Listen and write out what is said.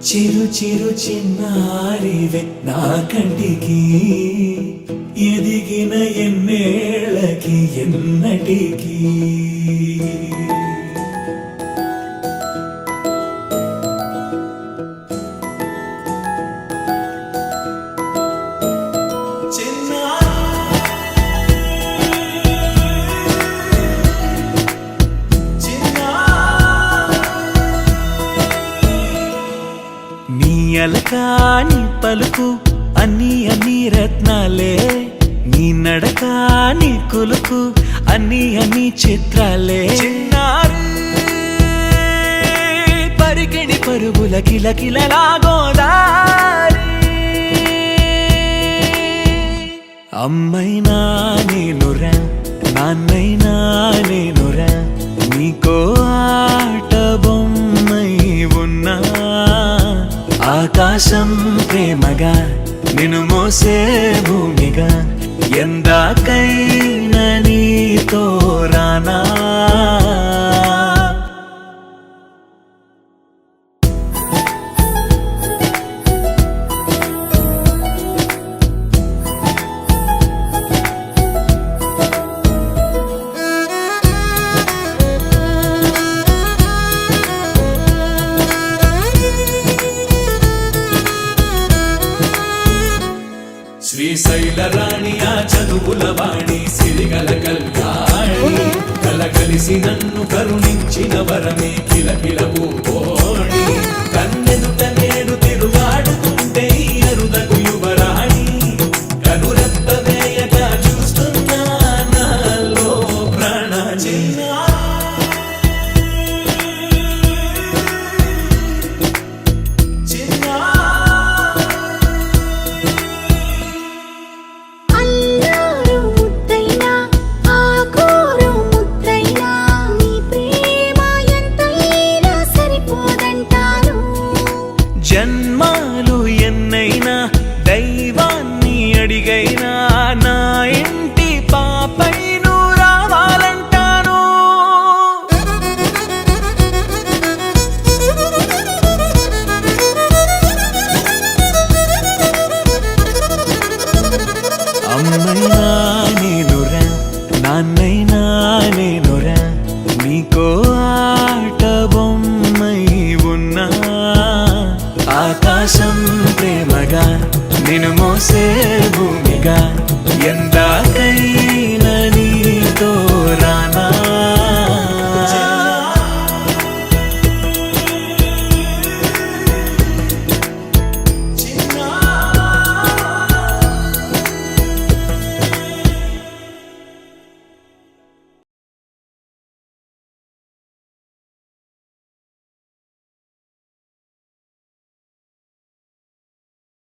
చిరు చిరు చిన్నారివే నా కంటికి ఎదిగిన ఎన్నేళ్ళకి ఎన్నటికి అలకాని పలుకు అన్ని రత్నాలే నీ నడకాని కులుకు అన్ని చిత్రాలే పరికిణి పరుగుల కిలకిలలాగోదారి అమ్మైనా నేనురా నాన్నైనా నేనురా నీకో ఆట బొమ్మై ఉన్నా ఆకాశం ప్రేమగా నిన్ను మోసే భూమిగా ఎందాకైనా నీతో రానా శ్రీశైల రాణి ఆ చదువుల వాణి సిరిగల కల్యాణి కలకలిసి నన్ను కరుణించిన వరమే కిలకిల పూకోణి కన్నెదుట నేడు తిరుగాడుతుంటే అరుదకు యువరాణి కనురెప్ప వేయక చూస్తున్నా నాలో ప్రాణ జన్మాలు ఎన్నైనా దైవాన్ని అడిగైనా నా ఇంటి పాపై నువ్వు రావాలంటాను అమ్మైనా నేనురా నాన్నైనా నేనురా నీకో ఆట బొమ్మై ఉన్నా ఆకాశం ప్రేమగా నిన్ను మోసే భూమిగా